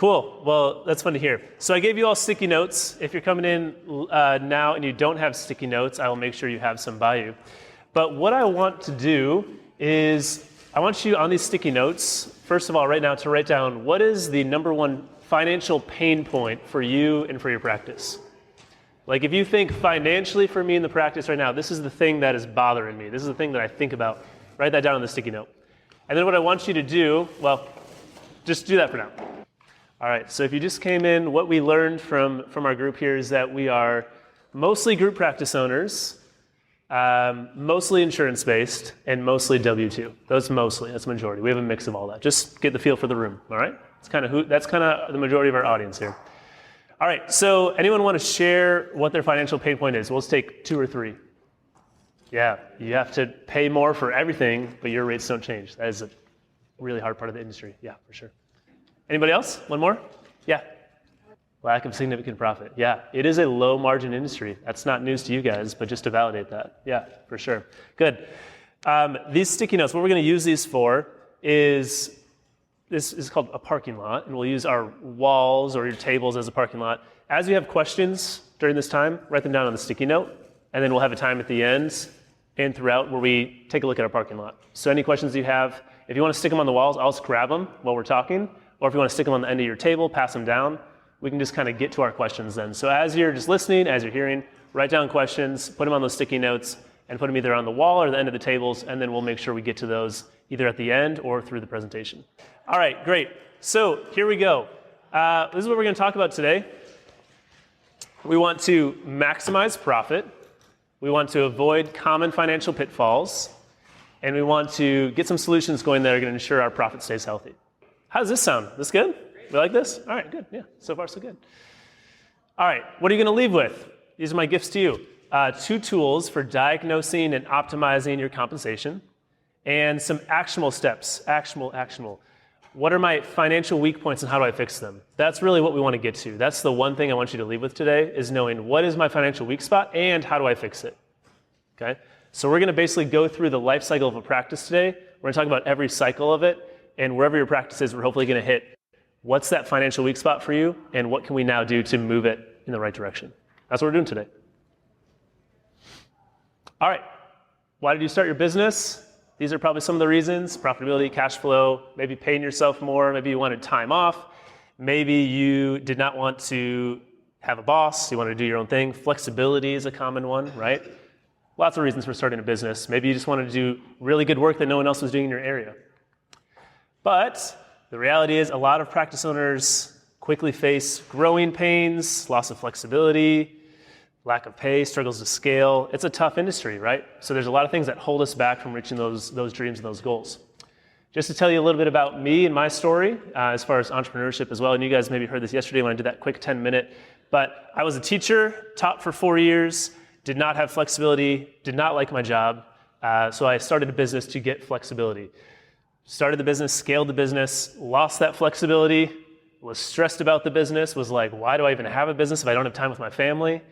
Cool. Well, that's fun to hear. So I gave you all sticky notes. If you're coming in now and you don't have sticky notes, I will make sure you have some by you. But what I want to do is I want you on these sticky notes, first of all, right now to write down what is the number one financial pain point for you and for your practice. Like if you think financially for me in the practice right now, this is the thing that is bothering me. This is the thing that I think about. Write that down on the sticky note. And then what I want you to do, well, just do that for now. All right, so if you just came in, what we learned from our group here is that we are mostly group practice owners, mostly insurance-based, and mostly W-2. That's the majority. We have a mix of all that. Just get the feel for the room, all right? That's kind of the majority of our audience here. All right, so anyone want to share what their financial pain point is? We'll just take 2 or 3. Yeah, you have to pay more for everything, but your rates don't change. That is a really hard part of the industry. Yeah, for sure. Anybody else? One more? Yeah. Lack of significant profit. Yeah, it is a low margin industry. That's not news to you guys, but just to validate that. Yeah, for sure. Good. These sticky notes, what we're going to use these for is, this is called a parking lot, and we'll use our walls or your tables as a parking lot. As you have questions during this time, write them down on the sticky note, and then we'll have a time at the end and throughout where we take a look at our parking lot. So any questions you have, if you want to stick them on the walls, I'll just grab them while we're talking. Or if you want to stick them on the end of your table, pass them down. We can just kind of get to our questions then. So as you're just listening, as you're hearing, write down questions, put them on those sticky notes, and put them either on the wall or the end of the tables, and then we'll make sure we get to those either at the end or through the presentation. All right, great. So here we go. This is what we're going to talk about today. We want to maximize profit. We want to avoid common financial pitfalls. And we want to get some solutions going that are going to ensure our profit stays healthy. How does this sound? This good? We like this? All right, good. Yeah, so far so good. All right, what are you going to leave with? These are my gifts to you. 2 tools for diagnosing and optimizing your compensation, and some actionable steps. Actionable. What are my financial weak points and how do I fix them? That's really what we want to get to. That's the one thing I want you to leave with today, is knowing what is my financial weak spot and how do I fix it. Okay? So we're going to basically go through the life cycle of a practice today. We're going to talk about every cycle of it. And wherever your practice is, we're hopefully going to hit what's that financial weak spot for you, and what can we now do to move it in the right direction. That's what we're doing today. All right, why did you start your business? These are probably some of the reasons: profitability, cash flow, maybe paying yourself more, maybe you wanted time off, maybe you did not want to have a boss, you wanted to do your own thing. Flexibility is a common one, right? Lots of reasons for starting a business. Maybe you just wanted to do really good work that no one else was doing in your area. But the reality is a lot of practice owners quickly face growing pains, loss of flexibility, lack of pay, struggles to scale. It's a tough industry, right? So there's a lot of things that hold us back from reaching those dreams and those goals. Just to tell you a little bit about me and my story, as far as entrepreneurship as well, and you guys maybe heard this yesterday when I did that quick 10-minute, but I was a teacher, taught for 4 years, did not have flexibility, did not like my job, so I started a business to get flexibility. Started the business, scaled the business, lost that flexibility, was stressed about the business, was like, why do I even have a business if I don't have time with my family?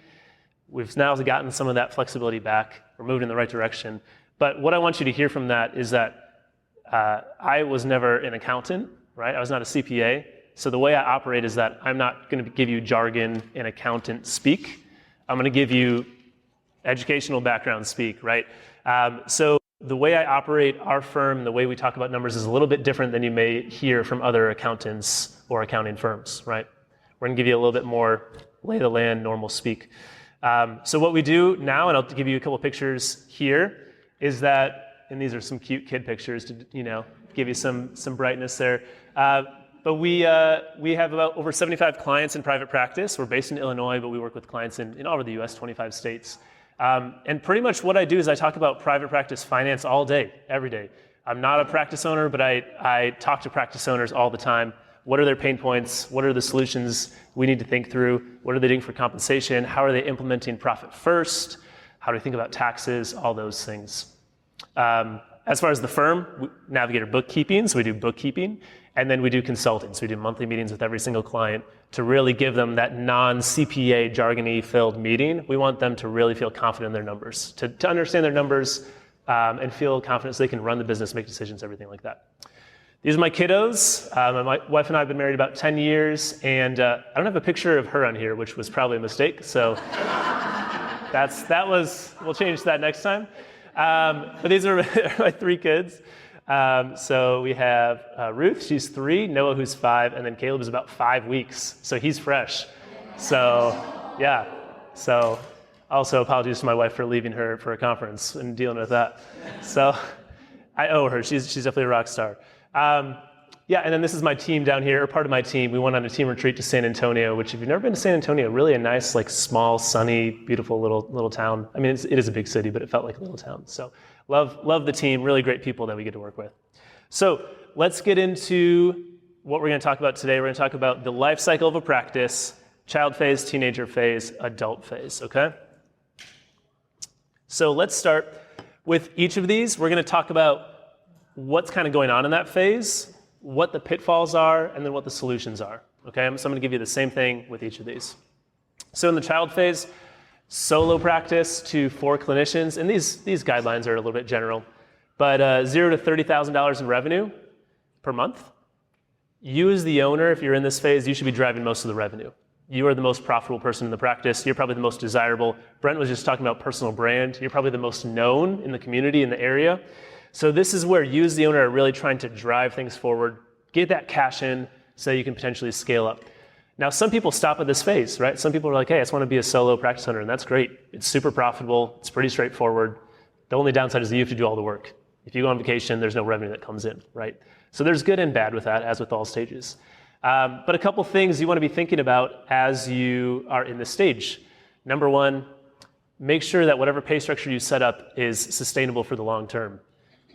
We've now gotten some of that flexibility back. We're moving in the right direction. But what I want you to hear from that is that I was never an accountant, right? I was not a CPA. So the way I operate is that I'm not going to give you jargon and accountant speak. I'm going to give you educational background speak, right? So the way I operate our firm, the way we talk about numbers is a little bit different than you may hear from other accountants or accounting firms, right? We're going to give you a little bit more lay of the land, normal speak. So what we do now, and I'll give you a couple pictures here, is that, and these are some cute kid pictures to, give you some brightness there. But we have about over 75 clients in private practice. We're based in Illinois, but we work with clients in all over the US, 25 states. And pretty much what I do is I talk about private practice finance all day, every day. I'm not a practice owner, but I talk to practice owners all the time. What are their pain points? What are the solutions we need to think through? What are they doing for compensation? How are they implementing profit first? How do we think about taxes? All those things. As far as the firm, Navigator Bookkeeping, so we do bookkeeping, and then we do consulting. So we do monthly meetings with every single client to really give them that non-CPA jargony filled meeting. We want them to really feel confident in their numbers, to understand their numbers and feel confident so they can run the business, make decisions, everything like that. These are my kiddos. My wife and I have been married about 10 years, and I don't have a picture of her on here, which was probably a mistake, so we'll change that next time. But these are my 3 kids. So we have Ruth, she's 3, Noah, who's 5, and then Caleb is about 5 weeks, so he's fresh. So, yeah. So, also apologies to my wife for leaving her for a conference and dealing with that. So, I owe her. She's definitely a rock star. Yeah, and then this is my team down here, or part of my team. We went on a team retreat to San Antonio, which if you've never been to San Antonio, really a nice, like small, sunny, beautiful little town. I mean, it is a big city, but it felt like a little town. So love the team, really great people that we get to work with. So let's get into what we're going to talk about today. We're going to talk about the life cycle of a practice, child phase, teenager phase, adult phase, okay? So let's start with each of these. We're going to talk about what's kind of going on in that phase, what the pitfalls are, and then what the solutions are, okay? So I'm going to give you the same thing with each of these. So in the child phase, solo practice to 4 clinicians, and these guidelines are a little bit general, but $0 to $30,000 in revenue per month. You as the owner, if you're in this phase, you should be driving most of the revenue. You are the most profitable person in the practice. You're probably the most desirable. Brent was just talking about personal brand. You're probably the most known in the community, in the area. So this is where you as the owner are really trying to drive things forward, get that cash in so you can potentially scale up. Now, some people stop at this phase, right? Some people are like, hey, I just want to be a solo practice owner, and that's great. It's super profitable. It's pretty straightforward. The only downside is that you have to do all the work. If you go on vacation, there's no revenue that comes in, right? So there's good and bad with that, as with all stages. But a couple things you want to be thinking about as you are in this stage. Number 1, make sure that whatever pay structure you set up is sustainable for the long term.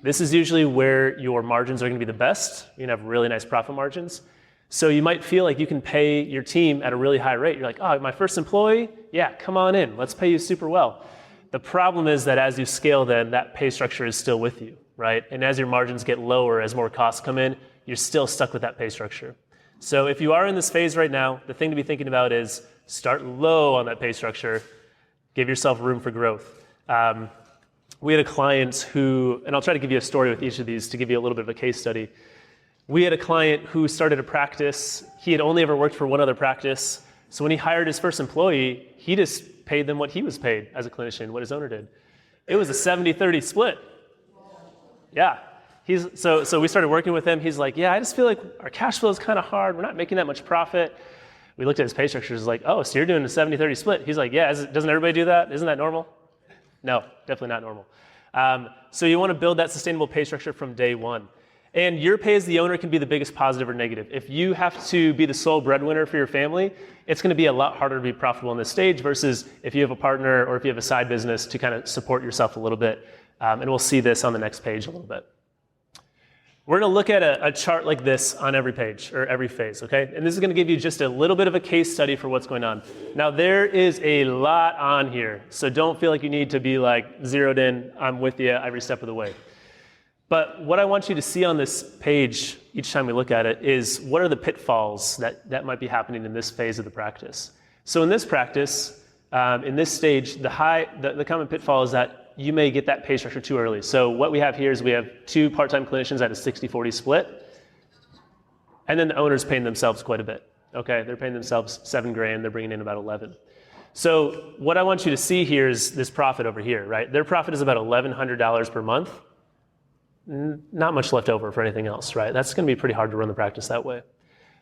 This is usually where your margins are going to be the best. You're going to have really nice profit margins. So you might feel like you can pay your team at a really high rate. You're like, oh, my first employee? Yeah, come on in. Let's pay you super well. The problem is that as you scale then, that pay structure is still with you, right? And as your margins get lower, as more costs come in, you're still stuck with that pay structure. So if you are in this phase right now, the thing to be thinking about is start low on that pay structure. Give yourself room for growth. We had a client who, and I'll try to give you a story with each of these to give you a little bit of a case study. We had a client who started a practice. He had only ever worked for one other practice. So when he hired his first employee, he just paid them what he was paid as a clinician, what his owner did. It was a 70-30 split. Yeah. So we started working with him. He's like, yeah, I just feel like our cash flow is kind of hard. We're not making that much profit. We looked at his pay structure. It's like, oh, so you're doing a 70-30 split. He's like, yeah, doesn't everybody do that? Isn't that normal? No, definitely not normal. So you want to build that sustainable pay structure from day one. And your pay as the owner can be the biggest positive or negative. If you have to be the sole breadwinner for your family, it's going to be a lot harder to be profitable in this stage versus if you have a partner or if you have a side business to kind of support yourself a little bit. And we'll see this on the next page a little bit. We're going to look at a chart like this on every page or every phase, okay? And this is going to give you just a little bit of a case study for what's going on. Now, there is a lot on here, so don't feel like you need to be like zeroed in. I'm with you every step of the way. But what I want you to see on this page each time we look at it is what are the pitfalls that might be happening in this phase of the practice. So in this practice, in this stage, the common pitfall is that you may get that pay structure too early. So what we have here is we have 2 part-time clinicians at a 60-40 split, and then the owner's paying themselves quite a bit. Okay, they're paying themselves $7,000. They're bringing in about 11. So what I want you to see here is this profit over here, right? Their profit is about $1,100 per month. Not much left over for anything else, right? That's going to be pretty hard to run the practice that way.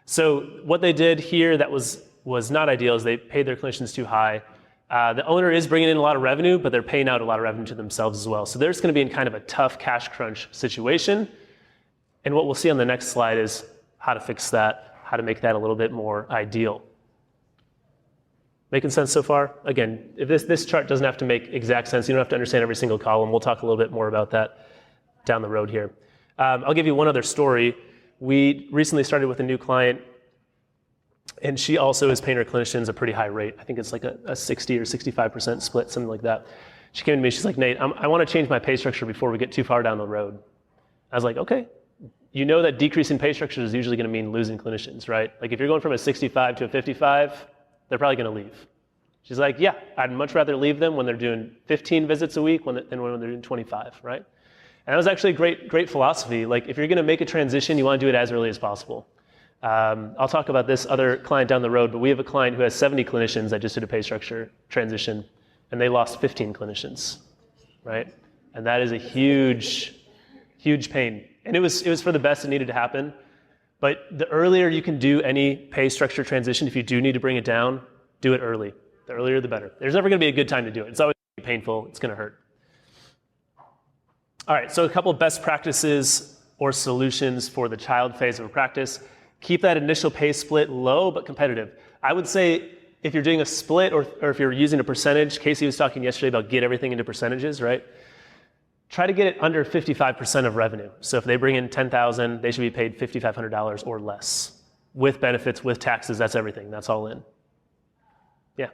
So what they did here that was not ideal is they paid their clinicians too high. The owner is bringing in a lot of revenue, but they're paying out a lot of revenue to themselves as well. So they're just going to be in kind of a tough cash crunch situation. And what we'll see on the next slide is how to fix that, how to make that a little bit more ideal. Making sense so far? Again, if this chart doesn't have to make exact sense, you don't have to understand every single column. We'll talk a little bit more about that down the road here. I'll give you one other story. We recently started with a new client, and she also is paying her clinicians a pretty high rate. I think it's like a 60 or 65% split, something like that. She came to me, she's like, Nate, I want to change my pay structure before we get too far down the road. I was like, okay. You know that decreasing pay structure is usually going to mean losing clinicians, right? Like if you're going from a 65 to a 55, they're probably going to leave. She's like, yeah, I'd much rather leave them when they're doing 15 visits a week than when they're doing 25, right? And that was actually a great philosophy. Like, if you're going to make a transition, you want to do it as early as possible. I'll talk about this other client down the road, but we have a client who has 70 clinicians that just did a pay structure transition, and they lost 15 clinicians, right? And that is a huge, huge pain. And it was for the best. It needed to happen. But the earlier you can do any pay structure transition, if you do need to bring it down, do it early. The earlier, the better. There's never going to be a good time to do it. It's always going to be painful. It's going to hurt. All right, so a couple of best practices or solutions for the child phase of a practice. Keep that initial pay split low but competitive. I would say if you're doing a split or if you're using a percentage, Casey was talking yesterday about get everything into percentages, right? Try to get it under 55% of revenue. So if they bring in $10,000, they should be paid $5,500 or less. With benefits, with taxes, that's everything. That's all in. Yeah.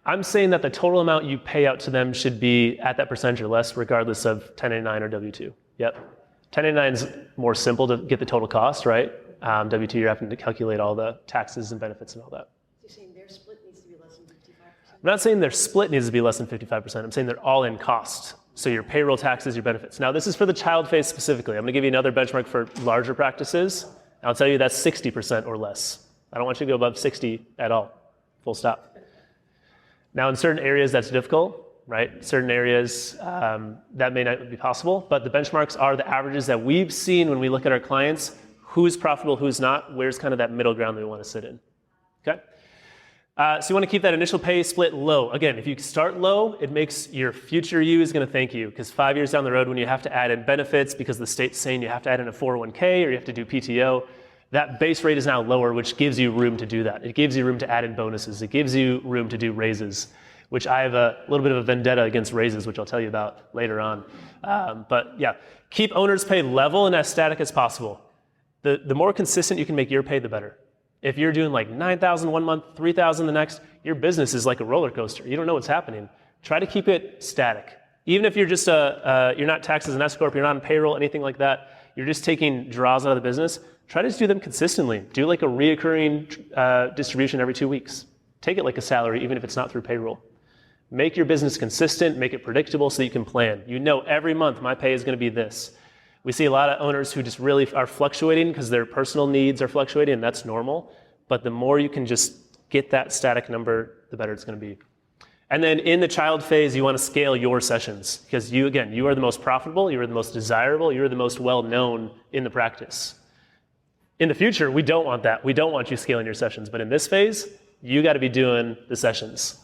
I'm saying that the total amount you pay out to them should be at that percentage or less, regardless of 1099 or W-2. Yep. 1099 is more simple to get the total cost, right? W-2, you're having to calculate all the taxes and benefits and all that. You're saying their split needs to be less than 55%? I'm not saying their split needs to be less than 55%. I'm saying they're all in cost. So your payroll, taxes, your benefits. Now, this is for the child phase specifically. I'm going to give you another benchmark for larger practices. I'll tell you that's 60% or less. I don't want you to go above 60 at all. Full stop. Now, in certain areas, that's difficult, right? Certain areas, that may not be possible, but the benchmarks are the averages that we've seen when we look at our clients. Who's profitable, who's not, where's kind of that middle ground that we want to sit in, okay? So you want to keep that initial pay split low. Again, if you start low, it makes your future you is going to thank you, because 5 years down the road when you have to add in benefits because the state's saying you have to add in a 401k or you have to do PTO, that base rate is now lower, which gives you room to do that. It gives you room to add in bonuses. It gives you room to do raises, which I have a little bit of a vendetta against raises, which I'll tell you about later on. But yeah, keep owner's pay level and as static as possible. The more consistent you can make your pay, the better. If you're doing like 9,000 one month, 3,000 the next, your business is like a roller coaster. You don't know what's happening. Try to keep it static. Even if you're just you're not taxed as an S corp, you're not on payroll, anything like that. You're just taking draws out of the business. Try to just do them consistently. Do like a reoccurring distribution every 2 weeks. Take it like a salary, even if it's not through payroll. Make your business consistent, make it predictable so that you can plan. You know every month my pay is going to be this. We see a lot of owners who just really are fluctuating because their personal needs are fluctuating, and that's normal. But the more you can just get that static number, the better it's going to be. And then in the child phase, you want to scale your sessions because you are the most profitable, you are the most desirable, you are the most well-known in the practice. In the future, we don't want that. We don't want you scaling your sessions. But in this phase, you got to be doing the sessions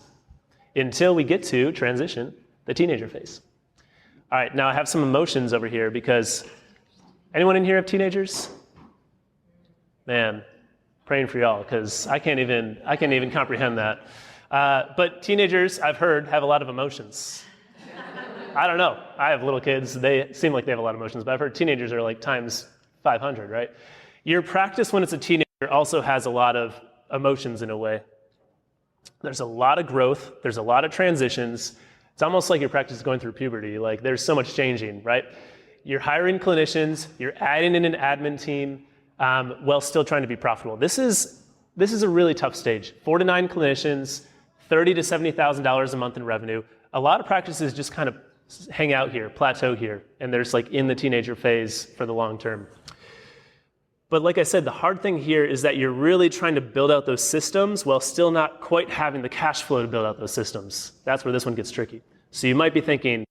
until we get to transition, the teenager phase. All right, now I have some emotions over here because anyone in here have teenagers? Man, praying for y'all because I can't even comprehend that. But teenagers, I've heard, have a lot of emotions. I don't know. I have little kids. They seem like they have a lot of emotions, but I've heard teenagers are like times 500, right? Your practice when it's a teenager also has a lot of emotions in a way. There's a lot of growth. There's a lot of transitions. It's almost like your practice is going through puberty. Like there's so much changing, right? You're hiring clinicians. You're adding in an admin team while still trying to be profitable. This is a really tough stage. 4 to 9 clinicians, $30,000 to $70,000 a month in revenue. A lot of practices just kind of hang out here, plateau here, and there's like in the teenager phase for the long term. But like I said, the hard thing here is that you're really trying to build out those systems while still not quite having the cash flow to build out those systems. That's where this one gets tricky. So you might be thinking,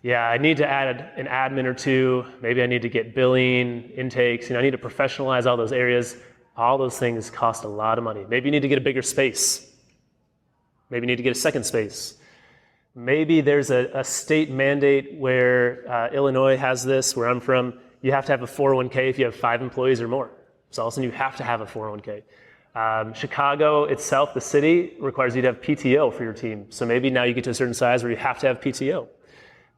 yeah, I need to add an admin or two. Maybe I need to get billing, intakes. I need to professionalize all those areas. All those things cost a lot of money. Maybe you need to get a bigger space. Maybe you need to get a second space. Maybe there's a state mandate where Illinois has this, where I'm from. You have to have a 401k if you have 5 employees or more. So all of a sudden you have to have a 401k. Chicago itself, the city, requires you to have PTO for your team. So maybe now you get to a certain size where you have to have PTO.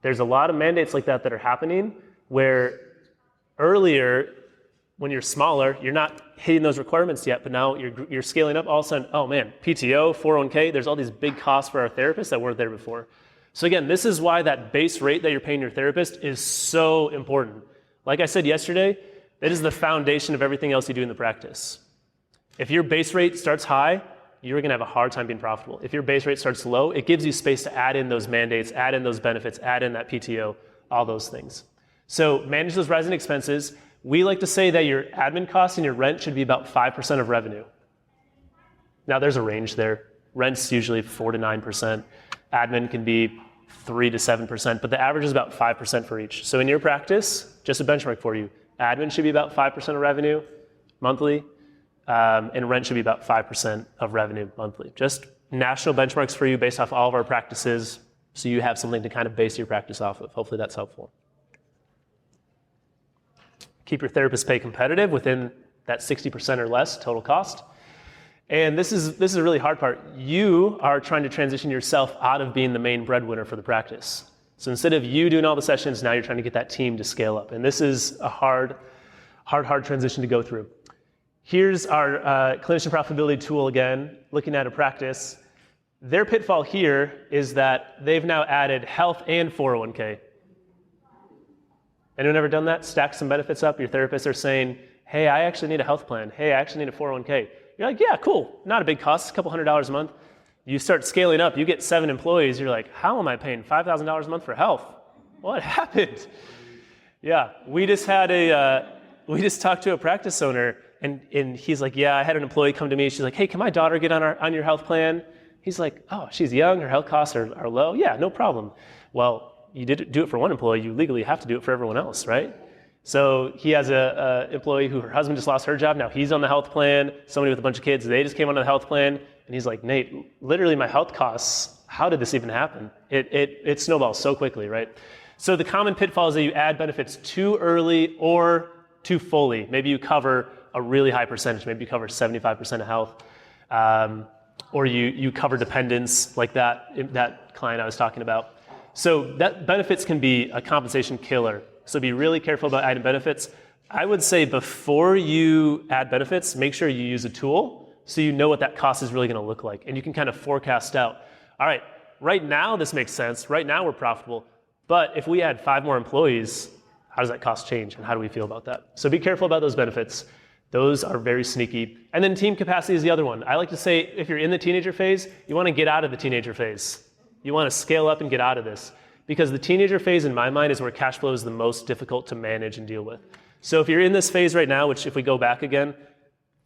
There's a lot of mandates like that are happening where earlier, when you're smaller, you're not hitting those requirements yet, but now you're scaling up, all of a sudden, oh man, PTO, 401k, there's all these big costs for our therapists that weren't there before. So again, this is why that base rate that you're paying your therapist is so important. Like I said yesterday, that is the foundation of everything else you do in the practice. If your base rate starts high, you're going to have a hard time being profitable. If your base rate starts low, it gives you space to add in those mandates, add in those benefits, add in that PTO, all those things. So manage those rising expenses. We like to say that your admin costs and your rent should be about 5% of revenue. Now there's a range there. Rent's usually 4 to 9%. Admin can be 3 to 7%, but the average is about 5% for each. So in your practice, just a benchmark for you, admin should be about 5% of revenue monthly, and rent should be about 5% of revenue monthly. Just national benchmarks for you based off all of our practices, so you have something to kind of base your practice off of. Hopefully that's helpful. Keep your therapist pay competitive within that 60% or less total cost. And this is a really hard part. You are trying to transition yourself out of being the main breadwinner for the practice. So instead of you doing all the sessions, now you're trying to get that team to scale up. And this is a hard transition to go through. Here's our clinician profitability tool again, looking at a practice. Their pitfall here is that they've now added health and 401k. Anyone ever done that? Stack some benefits up. Your therapists are saying, hey, I actually need a health plan. Hey, I actually need a 401k. You're like, yeah, cool. Not a big cost, a couple $100s a month. You start scaling up, you get 7 employees. You're like, how am I paying $5,000 a month for health? What happened? Yeah, we just talked to a practice owner, and he's like, yeah, I had an employee come to me. She's like, hey, can my daughter get on your health plan? He's like, oh, she's young, her health costs are low. Yeah, no problem. Well, you did do it for one employee, you legally have to do it for everyone else, right? So he has a employee who her husband just lost her job. Now he's on the health plan. Somebody with a bunch of kids, they just came onto the health plan. And he's like, Nate, literally my health costs, how did this even happen? It snowballs so quickly, right? So the common pitfall is that you add benefits too early or too fully. Maybe you cover a really high percentage. Maybe you cover 75% of health. Or you cover dependents like that client I was talking about. So that benefits can be a compensation killer. So be really careful about adding benefits. I would say before you add benefits, make sure you use a tool so you know what that cost is really going to look like. And you can kind of forecast out, all right, right now this makes sense. Right now we're profitable. But if we add 5 more employees, how does that cost change? And how do we feel about that? So be careful about those benefits. Those are very sneaky. And then team capacity is the other one. I like to say if you're in the teenager phase, you want to get out of the teenager phase. You want to scale up and get out of this. Because the teenager phase, in my mind, is where cash flow is the most difficult to manage and deal with. So if you're in this phase right now, which if we go back again,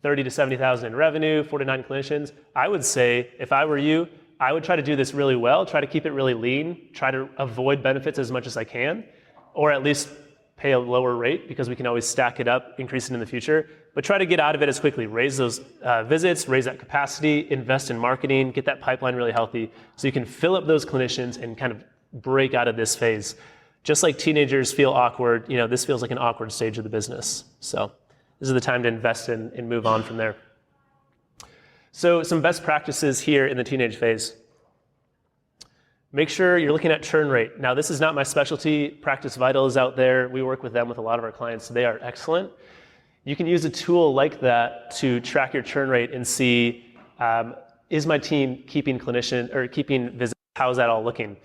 30 to 70,000 in revenue, 4 to 9 clinicians, I would say, if I were you, I would try to do this really well, try to keep it really lean, try to avoid benefits as much as I can, or at least pay a lower rate because we can always stack it up, increase it in the future, but try to get out of it as quickly. Raise those visits, raise that capacity, invest in marketing, get that pipeline really healthy so you can fill up those clinicians and kind of break out of this phase. Just like teenagers feel awkward, this feels like an awkward stage of the business. So this is the time to invest in and move on from there. So some best practices here in the teenage phase. Make sure you're looking at churn rate. Now this is not my specialty. Practice Vital is out there. We work with them with a lot of our clients. They are excellent. You can use a tool like that to track your churn rate and see, is my team keeping visits? How's that all looking?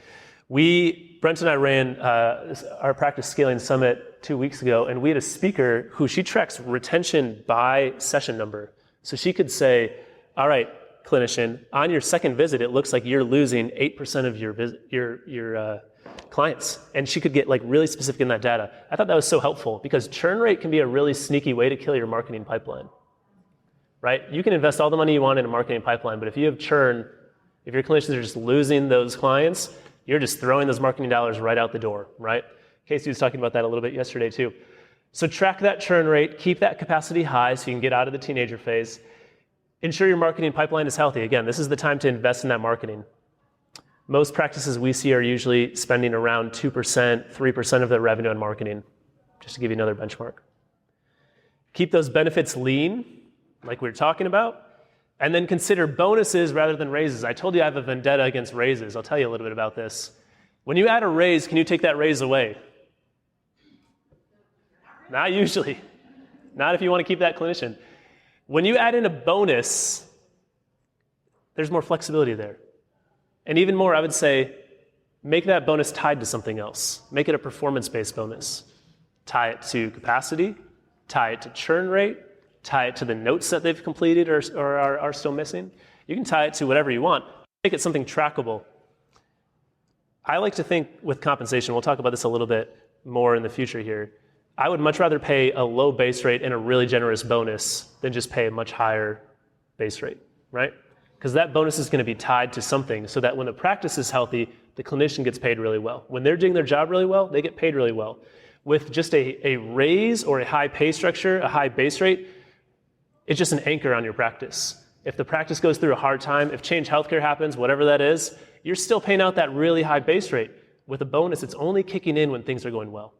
Brent and I ran our practice scaling summit 2 weeks ago, and we had a speaker who she tracks retention by session number. So she could say, all right, clinician, on your second visit, it looks like you're losing 8% of your clients. And she could get really specific in that data. I thought that was so helpful because churn rate can be a really sneaky way to kill your marketing pipeline, right? You can invest all the money you want in a marketing pipeline, but if you have churn, if your clinicians are just losing those clients, you're just throwing those marketing dollars right out the door, right? Casey was talking about that a little bit yesterday too. So track that churn rate, keep that capacity high so you can get out of the teenager phase. Ensure your marketing pipeline is healthy. Again, this is the time to invest in that marketing. Most practices we see are usually spending around 2%, 3% of their revenue on marketing, just to give you another benchmark. Keep those benefits lean, like we were talking about. And then consider bonuses rather than raises. I told you I have a vendetta against raises. I'll tell you a little bit about this. When you add a raise, can you take that raise away? Not usually. Not if you want to keep that clinician. When you add in a bonus, there's more flexibility there. And even more, I would say, make that bonus tied to something else. Make it a performance-based bonus. Tie it to capacity, tie it to churn rate, tie it to the notes that they've completed or are still missing. You can tie it to whatever you want. Make it something trackable. I like to think with compensation, we'll talk about this a little bit more in the future here. I would much rather pay a low base rate and a really generous bonus than just pay a much higher base rate, right? Because that bonus is going to be tied to something so that when the practice is healthy, the clinician gets paid really well. When they're doing their job really well, they get paid really well. With just a raise or a high pay structure, a high base rate, it's just an anchor on your practice. If the practice goes through a hard time, if Change Healthcare happens, whatever that is, you're still paying out that really high base rate. With a bonus, it's only kicking in when things are going well.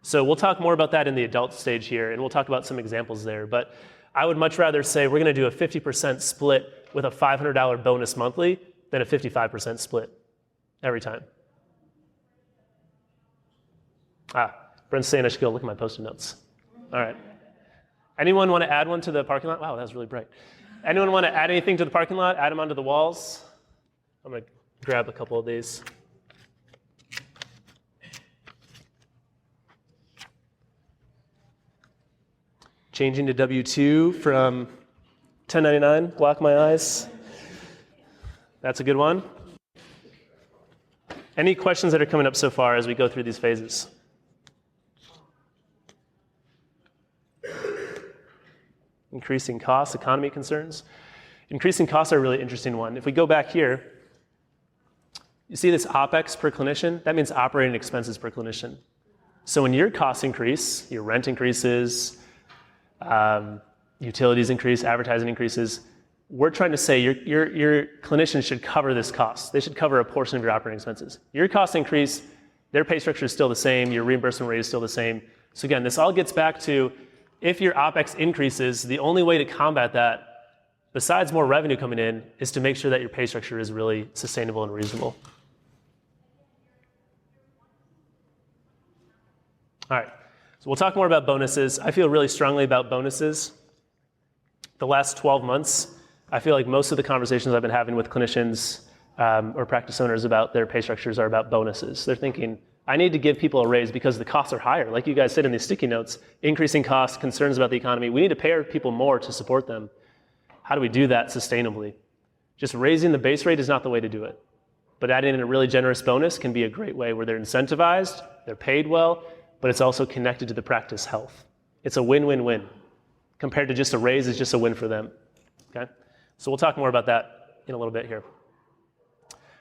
So we'll talk more about that in the adult stage here, and we'll talk about some examples there. But I would much rather say we're going to do a 50% split with a $500 bonus monthly than a 55% split every time. Brent's saying I should go look at my Post-it notes. All right. Anyone want to add one to the parking lot? Wow, that was really bright. Anyone want to add anything to the parking lot? Add them onto the walls? I'm going to grab a couple of these. Changing to W-2 from 1099, block my eyes. That's a good one. Any questions that are coming up so far as we go through these phases? Increasing costs, economy concerns. Increasing costs are a really interesting one. If we go back here, you see this OpEx per clinician? That means operating expenses per clinician. So when your costs increase, your rent increases, utilities increase, advertising increases, we're trying to say your clinicians should cover this cost. They should cover a portion of your operating expenses. Your costs increase, their pay structure is still the same, your reimbursement rate is still the same. So again, this all gets back to if your OpEx increases, the only way to combat that, besides more revenue coming in, is to make sure that your pay structure is really sustainable and reasonable. All right, so we'll talk more about bonuses. I feel really strongly about bonuses. The last 12 months, I feel like most of the conversations I've been having with clinicians or practice owners about their pay structures are about bonuses. They're thinking, I need to give people a raise because the costs are higher. Like you guys said in these sticky notes, increasing costs, concerns about the economy. We need to pay our people more to support them. How do we do that sustainably? Just raising the base rate is not the way to do it. But adding in a really generous bonus can be a great way where they're incentivized, they're paid well, but it's also connected to the practice health. It's a win-win-win. Compared to just a raise, it's just a win for them. Okay? So we'll talk more about that in a little bit here.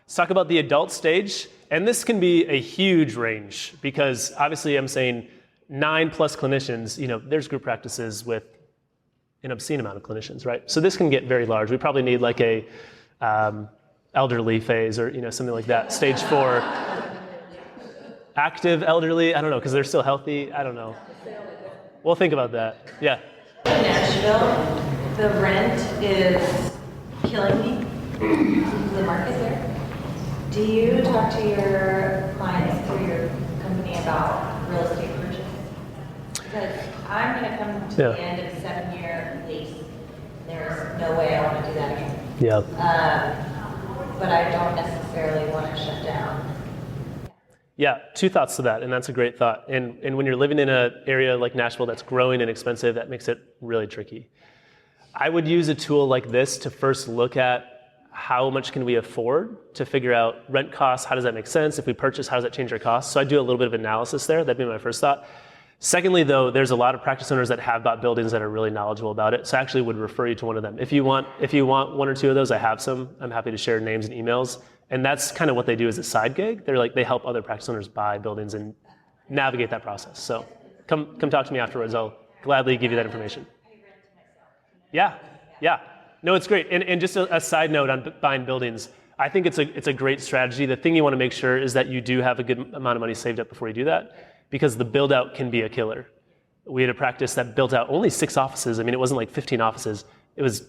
Let's talk about the adult stage. And this can be a huge range because obviously I'm saying 9+ clinicians, there's group practices with an obscene amount of clinicians, right? So this can get very large. We probably need like a elderly phase or something like that. Stage 4, active elderly, I don't know, because they're still healthy, I don't know. We'll think about that, yeah. In Nashville, the rent is killing me. The market there. Do you talk to your clients through your company about real estate purchase? Because I'm going to come to the end of a 7-year lease. There's no way I want to do that again. Yeah. But I don't necessarily want to shut down. Yeah, 2 thoughts to that, and that's a great thought. And when you're living in an area like Nashville that's growing and expensive, that makes it really tricky. I would use a tool like this to first look at how much can we afford to figure out rent costs, how does that make sense? If we purchase, how does that change our costs? So I do a little bit of analysis there. That'd be my first thought. Secondly, though, there's a lot of practice owners that have bought buildings that are really knowledgeable about it. So I actually would refer you to one of them. If you want 1 or 2 of those, I have some. I'm happy to share names and emails. And that's kind of what they do as a side gig. They help other practice owners buy buildings and navigate that process. So come talk to me afterwards. I'll gladly give you that information. Yeah. No, it's great. And just a side note on buying buildings, I think it's a great strategy. The thing you want to make sure is that you do have a good amount of money saved up before you do that, because the build out can be a killer. We had a practice that built out only 6 offices. I mean, it wasn't like 15 offices. It was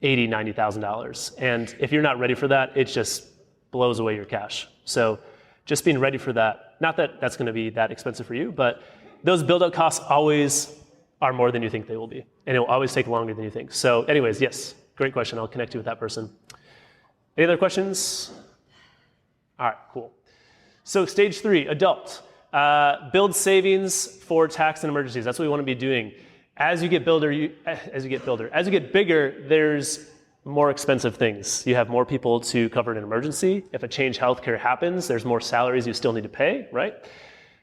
$80,000, $90,000. And if you're not ready for that, it just blows away your cash. So just being ready for that, not that that's going to be that expensive for you, but those build out costs always are more than you think they will be. And it will always take longer than you think. So anyways, yes. Great question. I'll connect you with that person. Any other questions? All right, cool. So stage 3, adult. Build savings for tax and emergencies. That's what we want to be doing. As you get bigger, there's more expensive things. You have more people to cover an emergency. If a change healthcare happens, there's more salaries you still need to pay, right?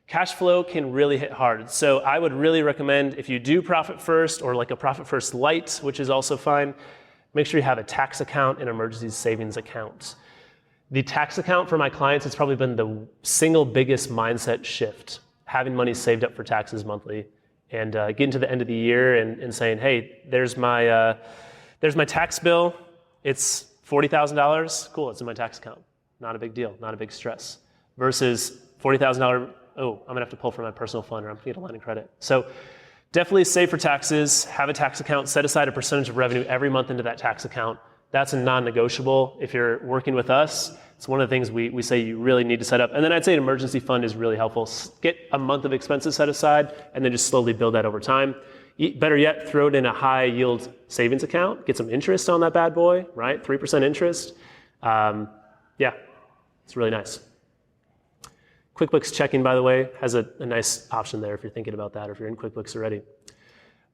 Cash flow can really hit hard. So I would really recommend if you do Profit First or like a Profit First Lite, which is also fine, make sure you have a tax account and emergency savings account. The tax account for my clients has probably been the single biggest mindset shift, having money saved up for taxes monthly and getting to the end of the year and saying, hey, there's my tax bill. It's $40,000. Cool, it's in my tax account. Not a big deal, not a big stress. Versus $40,000, oh, I'm gonna have to pull from my personal fund or I'm gonna get a line of credit. So definitely save for taxes, have a tax account, set aside a percentage of revenue every month into that tax account. That's a non-negotiable. If you're working with us, it's one of the things we say you really need to set up. And then I'd say an emergency fund is really helpful. Get a month of expenses set aside and then just slowly build that over time. Better yet, throw it in a high yield savings account, get some interest on that bad boy, right? 3% interest. Yeah, it's really nice. QuickBooks checking, by the way, has a nice option there if you're thinking about that or if you're in QuickBooks already.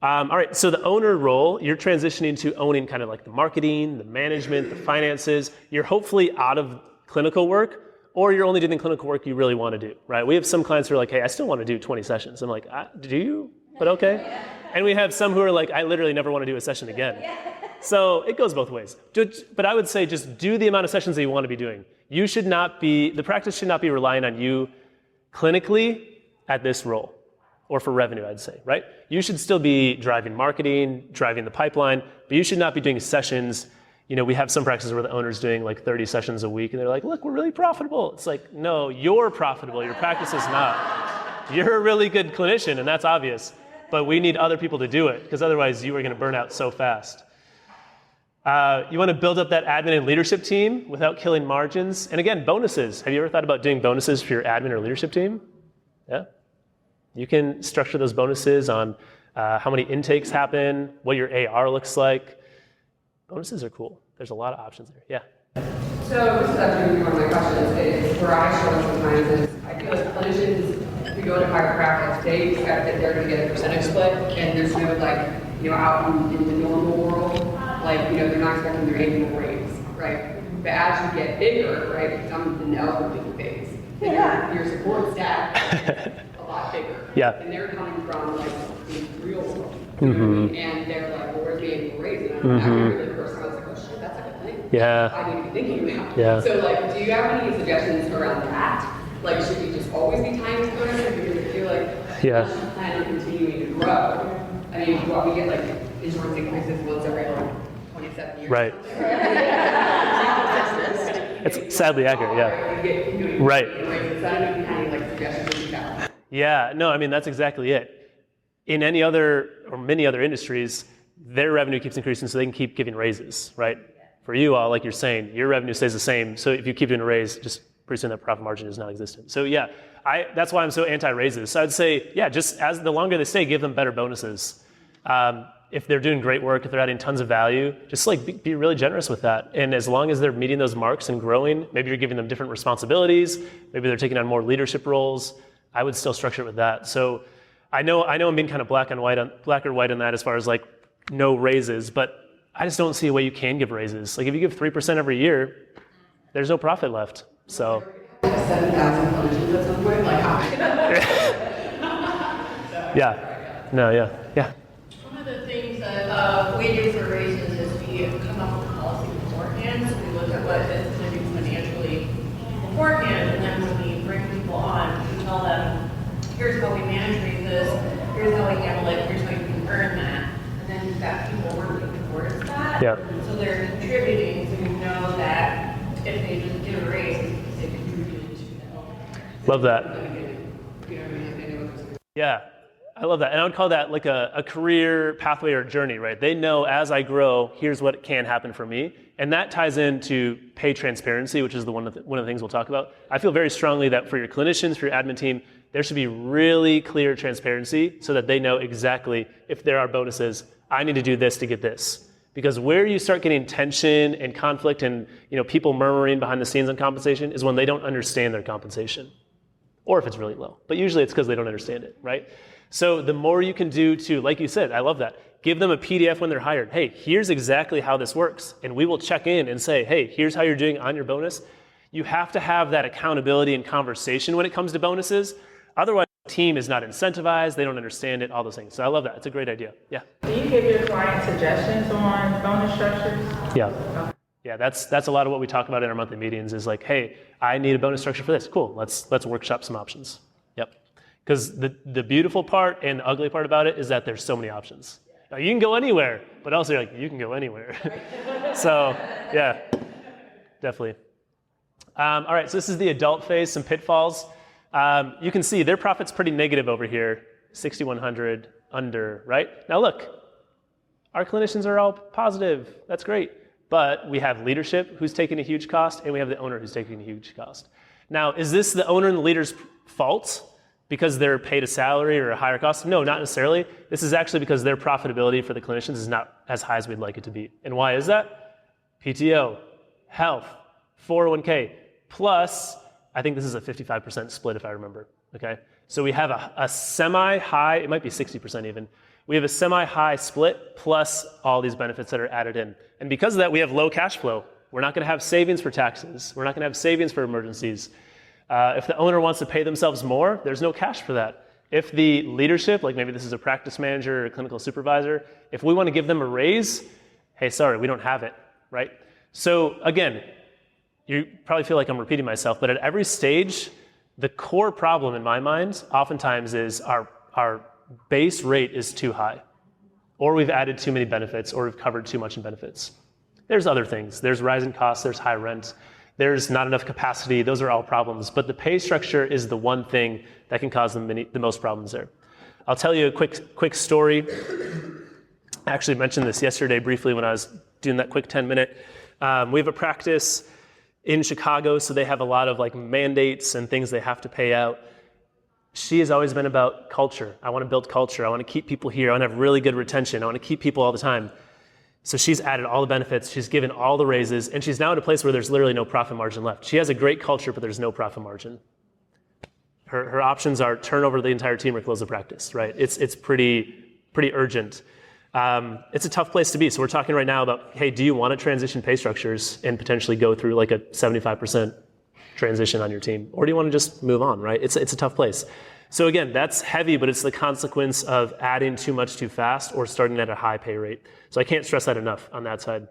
All right, so the owner role, you're transitioning to owning kind of like the marketing, the management, the finances. You're hopefully out of clinical work, or you're only doing clinical work you really want to do, right? We have some clients who are like, hey, I still want to do 20 sessions. I'm like, do you? But okay. And we have some who are like, I literally never want to do a session again. So it goes both ways. But I would say just do the amount of sessions that you want to be doing. You should not be, the practice should not be relying on you clinically at this role, or for revenue, I'd say, right? You should still be driving marketing, driving the pipeline, but you should not be doing sessions. You know, we have some practices where the owner's doing like 30 sessions a week and they're like, look, we're really profitable. It's like, no, you're profitable, your practice is not. You're a really good clinician and that's obvious, but we need other people to do it because otherwise you are gonna burn out so fast. You wanna build up that admin and leadership team without killing margins. And again, bonuses. Have you ever thought about doing bonuses for your admin or leadership team? Yeah. You can structure those bonuses on how many intakes happen, what your AR looks like. Bonuses are cool. There's a lot of options there. Yeah. So this is actually one of my questions is where I struggle sometimes is I feel like clinicians who go to private practice, they expect that they're going to get a percentage split and there's no like, you know, out in the normal world, like, you know, they're not expecting their annual raise, right? But as you get bigger, right, because I'm in the elderly phase, your support staff a lot bigger. Yeah. And they're coming from like the real world. You know what I mean? And they're like, well, where's the annual raise? And I'm really the first time I was like, oh shit, that's a good thing. Yeah. I need to be thinking about. Yeah. So like, do you have any suggestions around that? Like, should we just always be tying to bonus? Because I feel like unless you plan on continuing to grow, I mean, what we get like insurance increases once every like 27 years. Right. It's sadly accurate, yeah. Right. Yeah, no, I mean, that's exactly it. In any other, or many other industries, their revenue keeps increasing so they can keep giving raises, right? For you all, like you're saying, your revenue stays the same, so if you keep doing a raise, just pretty soon that profit margin is non-existent. So yeah, that's why I'm so anti-raises. So I'd say, yeah, just as the longer they stay, give them better bonuses. If they're doing great work, if they're adding tons of value, just like be really generous with that. And as long as they're meeting those marks and growing, maybe you're giving them different responsibilities, maybe they're taking on more leadership roles, I would still structure it with that. So I know I'm being kind of black or white on that as far as like no raises, but I just don't see a way you can give raises. Like if you give 3% every year, there's no profit left. So 7,000 clinicians at some point, like yeah, no, yeah. One of the things that we do for raises is we come up with a policy beforehand. So we look at what it's going to do financially beforehand, and then when we bring people on, we tell them, here's how we manage raises, here's how we handle it, here's how you can earn that. And then you've got people working towards that. Yeah. So they're contributing, so you know that if they just give a raise, they contributed to the health. Love that. Yeah. I love that. And I would call that like a career pathway or journey, right? They know as I grow, here's what can happen for me. And that ties into pay transparency, which is one of the things we'll talk about. I feel very strongly that for your clinicians, for your admin team, there should be really clear transparency so that they know exactly if there are bonuses, I need to do this to get this. Because where you start getting tension and conflict and people murmuring behind the scenes on compensation is when they don't understand their compensation. Or if it's really low. But usually it's because they don't understand it, right? So the more you can do to, like you said, I love that, Give them a PDF when they're hired. Hey, here's exactly how this works. And we will check in and say, hey, here's how you're doing on your bonus. You have to have that accountability and conversation when it comes to bonuses. Otherwise, the team is not incentivized. They don't understand it, all those things. So I love that. It's a great idea. Yeah. Do you give your clients suggestions on bonus structures? Yeah. Yeah, that's a lot of what we talk about in our monthly meetings is like, hey, I need a bonus structure for this. Cool, let's workshop some options. Yep. Because the beautiful part and the ugly part about it is that there's so many options. Now, you can go anywhere, but also you're like, you can go anywhere. So, yeah, definitely. All right, so this is the adult phase, some pitfalls. You can see their profit's pretty negative over here, 6,100 under, right? Now look, our clinicians are all positive. That's great. But we have leadership who's taking a huge cost, and we have the owner who's taking a huge cost. Now, is this the owner and the leader's fault because they're paid a salary or a higher cost? No, not necessarily. This is actually because their profitability for the clinicians is not as high as we'd like it to be. And why is that? PTO, health, 401k, plus, I think this is a 55% split if I remember, okay? So we have a semi-high, it might be 60% even, we have a semi-high split plus all these benefits that are added in. And because of that, we have low cash flow. We're not gonna have savings for taxes. We're not gonna have savings for emergencies. If the owner wants to pay themselves more, there's no cash for that. If the leadership, like maybe this is a practice manager or a clinical supervisor, if we wanna give them a raise, hey, sorry, we don't have it, right? So again, you probably feel like I'm repeating myself, but at every stage, the core problem in my mind oftentimes is our base rate is too high, or we've added too many benefits, or we've covered too much in benefits. There's other things. There's rising costs, there's high rent, there's not enough capacity. Those are all problems, but the pay structure is the one thing that can cause the most problems there. I'll tell you a quick story. I actually mentioned this yesterday briefly when I was doing that quick 10-minute. We have a practice in Chicago, so they have a lot of like mandates and things they have to pay out. She has always been about culture. I want to build culture. I want to keep people here. I want to have really good retention. I want to keep people all the time. So she's added all the benefits. She's given all the raises, and she's now at a place where there's literally no profit margin left. She has a great culture, but there's no profit margin. Her options are turn over the entire team or close the practice, right? It's pretty urgent. It's a tough place to be. So we're talking right now about, hey, do you want to transition pay structures and potentially go through like a 75% transition on your team? Or do you want to just move on, right? It's a tough place. So again, that's heavy, but it's the consequence of adding too much too fast or starting at a high pay rate. So I can't stress that enough on that side.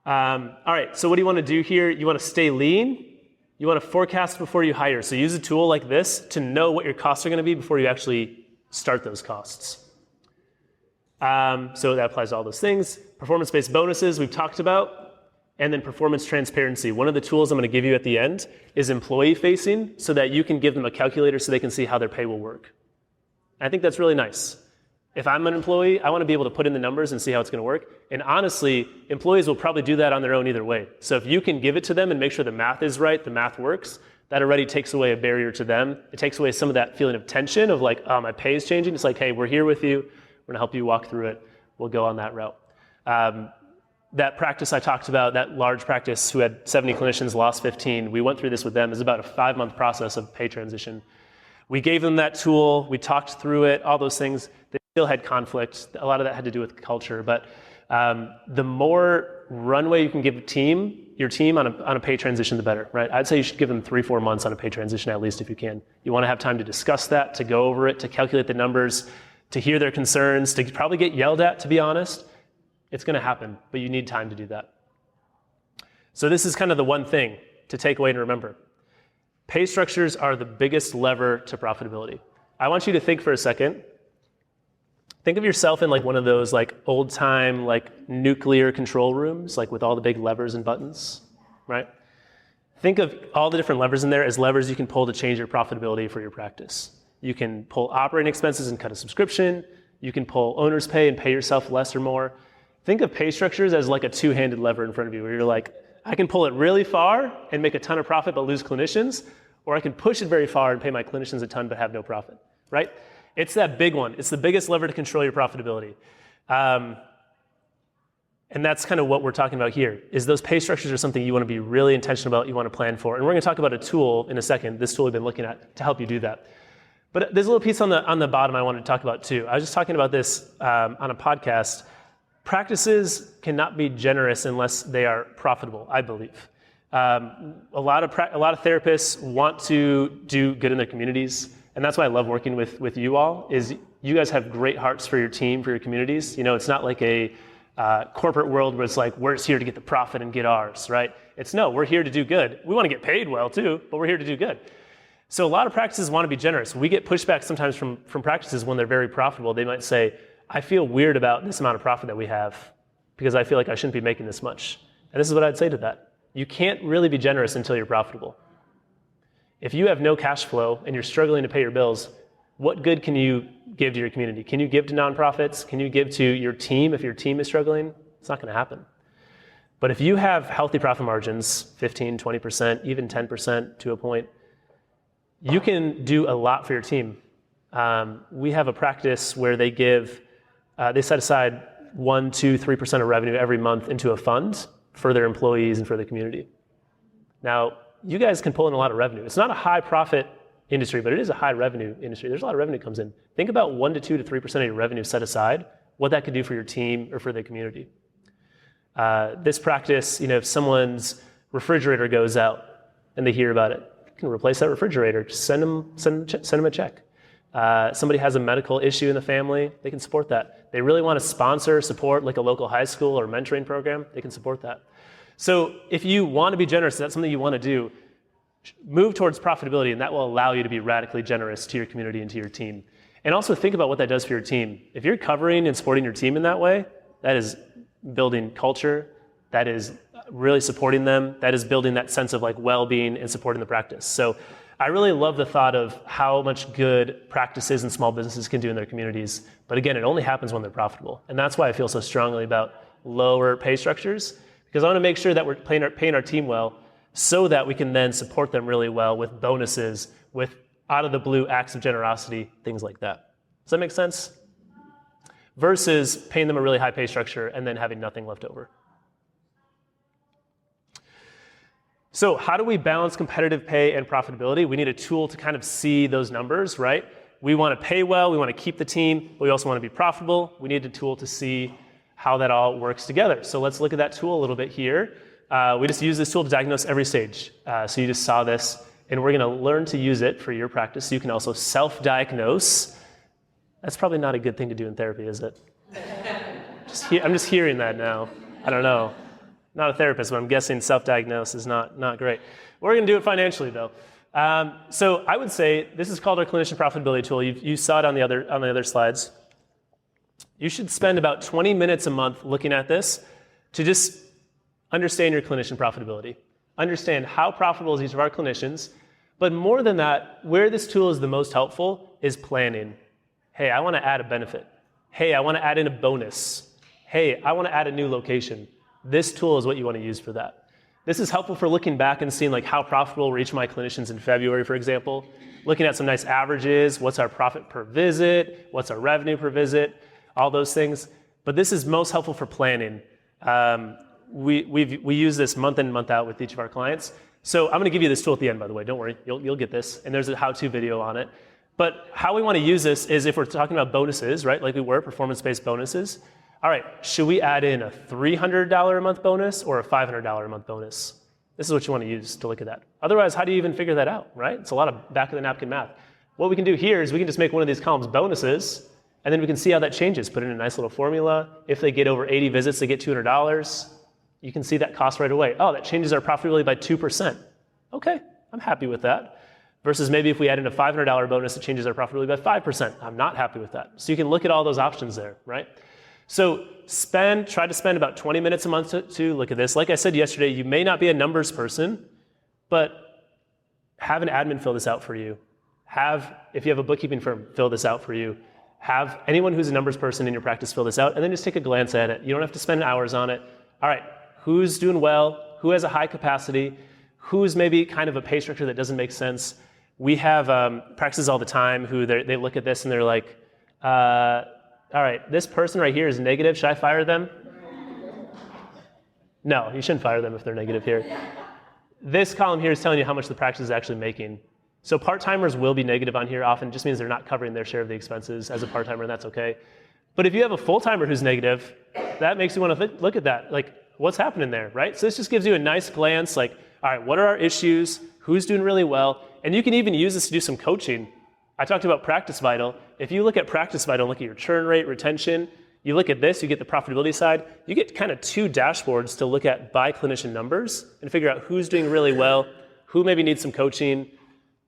All right, so what do you want to do here? You want to stay lean. You want to forecast before you hire. So use a tool like this to know what your costs are going to be before you actually start those costs. So that applies to all those things. Performance-based bonuses we've talked about. And then performance transparency. One of the tools I'm going to give you at the end is employee-facing so that you can give them a calculator so they can see how their pay will work. I think that's really nice. If I'm an employee, I want to be able to put in the numbers and see how it's going to work. And honestly, employees will probably do that on their own either way. So if you can give it to them and make sure the math is right, the math works, that already takes away a barrier to them. It takes away some of that feeling of tension of like, oh, my pay is changing. It's like, hey, we're here with you. We're going to help you walk through it. We'll go on that route. That practice I talked about, that large practice who had 70 clinicians, lost 15, we went through this with them. It was about a 5-month process of pay transition. We gave them that tool, we talked through it, all those things. They still had conflict. A lot of that had to do with culture, but the more runway you can give your team on a pay transition, the better, right? I'd say you should give them 3-4 months on a pay transition at least if you can. You want to have time to discuss that, to go over it, to calculate the numbers, to hear their concerns, to probably get yelled at, to be honest. It's going to happen, but you need time to do that. So this is kind of the one thing to take away and remember. Pay structures are the biggest lever to profitability. I want you to think for a second. Think of yourself in like one of those like old time like nuclear control rooms, like with all the big levers and buttons, right? Think of all the different levers in there as levers you can pull to change your profitability for your practice. You can pull operating expenses and cut a subscription. You can pull owner's pay and pay yourself less or more. Think of pay structures as like a two-handed lever in front of you where you're like, I can pull it really far and make a ton of profit but lose clinicians, or I can push it very far and pay my clinicians a ton but have no profit, right? It's that big one. It's the biggest lever to control your profitability. And that's kind of what we're talking about here, is those pay structures are something you want to be really intentional about, you want to plan for. And we're going to talk about a tool in a second, this tool we've been looking at, to help you do that. But there's a little piece on the bottom I wanted to talk about too. I was just talking about this on a podcast. Practices cannot be generous unless they are profitable, I believe. A lot of therapists want to do good in their communities, and that's why I love working with you all, is you guys have great hearts for your team, for your communities. You know, it's not like a corporate world where it's like, we're just here to get the profit and get ours, right? It's no, we're here to do good. We want to get paid well too, but we're here to do good. So a lot of practices want to be generous. We get pushback sometimes from practices when they're very profitable. They might say, I feel weird about this amount of profit that we have because I feel like I shouldn't be making this much. And this is what I'd say to that. You can't really be generous until you're profitable. If you have no cash flow and you're struggling to pay your bills, what good can you give to your community? Can you give to nonprofits? Can you give to your team if your team is struggling? It's not going to happen. But if you have healthy profit margins, 15, 20%, even 10% to a point, you can do a lot for your team. We have a practice where they set aside 1, 2, 3% of revenue every month into a fund for their employees and for the community. Now, you guys can pull in a lot of revenue. It's not a high profit industry, but it is a high revenue industry. There's a lot of revenue comes in. Think about 1 to 2 to 3% of your revenue set aside, what that could do for your team or for the community. This practice, if someone's refrigerator goes out and they hear about it, you can replace that refrigerator. Just send them a check. Somebody has a medical issue in the family, they can support that. They really want to support like a local high school or mentoring program, they can support that. So if you want to be generous, if that's something you want to do, move towards profitability, and that will allow you to be radically generous to your community and to your team. And also think about what that does for your team. If you're covering and supporting your team in that way, that is building culture, that is really supporting them, that is building that sense of like well-being and supporting the practice. So I really love the thought of how much good practices and small businesses can do in their communities. But again, it only happens when they're profitable. And that's why I feel so strongly about lower pay structures, because I want to make sure that we're paying our team well so that we can then support them really well with bonuses, with out of the blue acts of generosity, things like that. Does that make sense? Versus paying them a really high pay structure and then having nothing left over. So how do we balance competitive pay and profitability? We need a tool to kind of see those numbers, right? We want to pay well, we want to keep the team, but we also want to be profitable. We need a tool to see how that all works together. So let's look at that tool a little bit here. We just use this tool to diagnose every stage. So you just saw this, and we're going to learn to use it for your practice. So you can also self-diagnose. That's probably not a good thing to do in therapy, is it? I'm just hearing that now. I don't know. Not a therapist, but I'm guessing self-diagnose is not great. We're going to do it financially, though. So I would say this is called our clinician profitability tool. You saw it on the other slides. You should spend about 20 minutes a month looking at this to just understand your clinician profitability. Understand how profitable is each of our clinicians. But more than that, where this tool is the most helpful is planning. Hey, I want to add a benefit. Hey, I want to add in a bonus. Hey, I want to add a new location. This tool is what you want to use for that. This is helpful for looking back and seeing like how profitable were each of my clinicians in February, for example. Looking at some nice averages, what's our profit per visit, what's our revenue per visit, all those things. But this is most helpful for planning. We use this month in and month out with each of our clients. So I'm going to give you this tool at the end, by the way. Don't worry, you'll get this. And there's a how-to video on it. But how we want to use this is if we're talking about bonuses, right? Like we were, performance-based bonuses. All right, should we add in a $300 a month bonus or a $500 a month bonus? This is what you want to use to look at that. Otherwise, how do you even figure that out, right? It's a lot of back-of-the-napkin math. What we can do here is we can just make one of these columns bonuses, and then we can see how that changes. Put in a nice little formula. If they get over 80 visits, they get $200. You can see that cost right away. Oh, that changes our profitability by 2%. Okay, I'm happy with that. Versus maybe if we add in a $500 bonus, it changes our profitability by 5%. I'm not happy with that. So you can look at all those options there, right? So try to spend about 20 minutes a month to look at this. Like I said yesterday, you may not be a numbers person, but have an admin fill this out for you. If you have a bookkeeping firm, fill this out for you. Have anyone who's a numbers person in your practice fill this out, and then just take a glance at it. You don't have to spend hours on it. All right, who's doing well? Who has a high capacity? Who's maybe kind of a pay structure that doesn't make sense? We have practices all the time who they look at this and they're like, all right, this person right here is negative. Should I fire them? No, you shouldn't fire them if they're negative here. This column here is telling you how much the practice is actually making. So part-timers will be negative on here often. It just means they're not covering their share of the expenses as a part-timer, and that's okay. But if you have a full-timer who's negative, that makes you want to look at that. Like, what's happening there, right? So this just gives you a nice glance, like, all right, what are our issues? Who's doing really well? And you can even use this to do some coaching. I talked about Practice Vital. If you look at Practice Vital, look at your churn rate, retention, you look at this, you get the profitability side, you get kind of two dashboards to look at by clinician numbers and figure out who's doing really well, who maybe needs some coaching.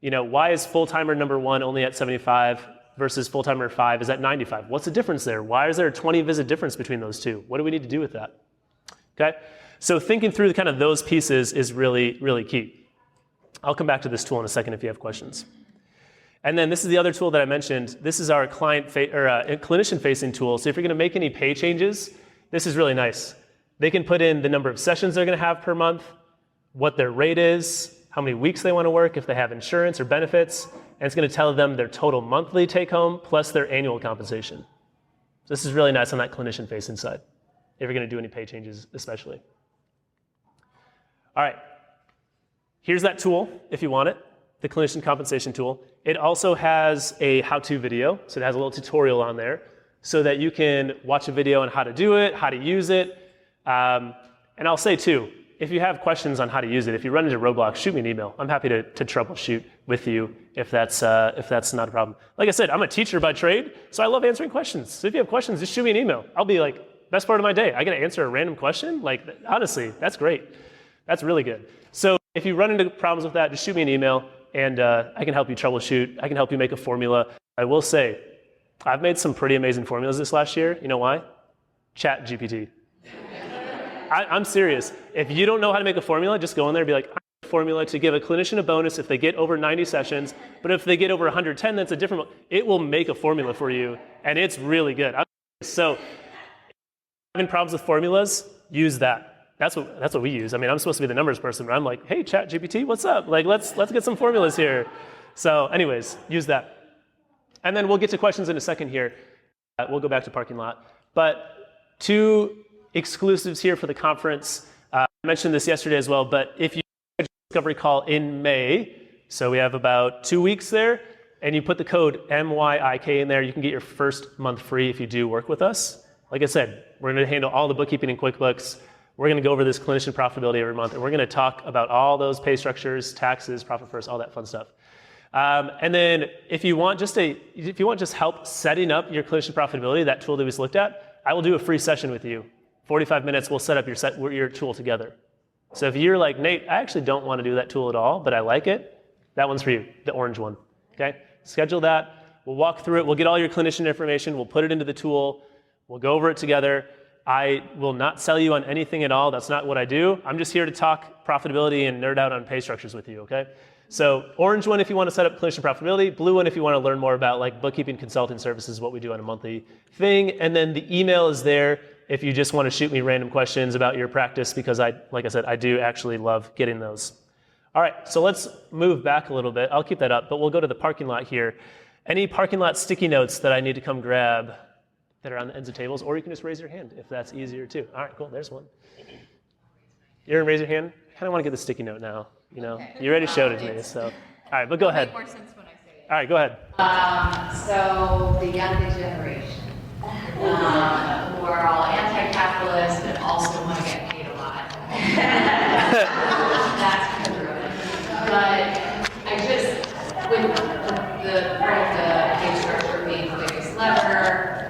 You know, why is full-timer number 1 only at 75 versus full-timer 5 is at 95? What's the difference there? Why is there a 20 visit difference between those two? What do we need to do with that? Okay, so thinking through kind of those pieces is really, really key. I'll come back to this tool in a second if you have questions. And then this is the other tool that I mentioned. This is our clinician-facing tool. So if you're going to make any pay changes, this is really nice. They can put in the number of sessions they're going to have per month, what their rate is, how many weeks they want to work, if they have insurance or benefits, and it's going to tell them their total monthly take-home plus their annual compensation. So this is really nice on that clinician-facing side, if you're going to do any pay changes especially. All right, here's that tool if you want it. The clinician compensation tool. It also has a how-to video, so it has a little tutorial on there so that you can watch a video on how to do it, how to use it. And I'll say too, if you have questions on how to use it, if you run into roadblocks, shoot me an email. I'm happy to troubleshoot with you if that's not a problem. Like I said, I'm a teacher by trade, so I love answering questions. So if you have questions, just shoot me an email. I'll be like, best part of my day. I get to answer a random question. Like, honestly, that's great. That's really good. So if you run into problems with that, just shoot me an email. And I can help you troubleshoot. I can help you make a formula. I will say, I've made some pretty amazing formulas this last year. You know why? ChatGPT. I'm serious. If you don't know how to make a formula, just go in there and be like, I have a formula to give a clinician a bonus if they get over 90 sessions, but if they get over 110, that's a different one. It will make a formula for you, and it's really good. So, having problems with formulas, use that. That's what we use. I mean, I'm supposed to be the numbers person, but I'm like, hey, ChatGPT, what's up? Like, let's get some formulas here. So anyways, use that. And then we'll get to questions in a second here. We'll go back to parking lot. But 2 exclusives here for the conference. I mentioned this yesterday as well, but if you have a discovery call in May, so we have about 2 weeks there, and you put the code MYIK in there, you can get your first month free if you do work with us. Like I said, we're going to handle all the bookkeeping in QuickBooks. We're going to go over this clinician profitability every month, and we're going to talk about all those pay structures, taxes, profit first, all that fun stuff. And then if you want just help setting up your clinician profitability, that tool that we just looked at, I will do a free session with you. 45 minutes, we'll set up your tool together. So if you're like, Nate, I actually don't want to do that tool at all, but I like it, that one's for you, the orange one. Okay? Schedule that. We'll walk through it. We'll get all your clinician information. We'll put it into the tool. We'll go over it together. I will not sell you on anything at all. That's not what I do. I'm just here to talk profitability and nerd out on pay structures with you, okay? So orange one if you want to set up clinician profitability, blue one if you want to learn more about like bookkeeping consulting services, what we do on a monthly thing, and then the email is there if you just want to shoot me random questions about your practice because like I said, I do actually love getting those. All right, so let's move back a little bit. I'll keep that up, but we'll go to the parking lot here. Any parking lot sticky notes that I need to come grab that are on the ends of tables, or you can just raise your hand if that's easier too. All right, cool, there's one. You're gonna raise your hand? I kind of want to get the sticky note now, you know? Okay. You already showed it to me, so. All right, but go ahead. Make more sense when I say it. All right, go ahead. So the younger generation, who are all anti-capitalist and also want to get paid a lot. That's kind of ruined. But I just, with the part of the pay structure being the biggest lever,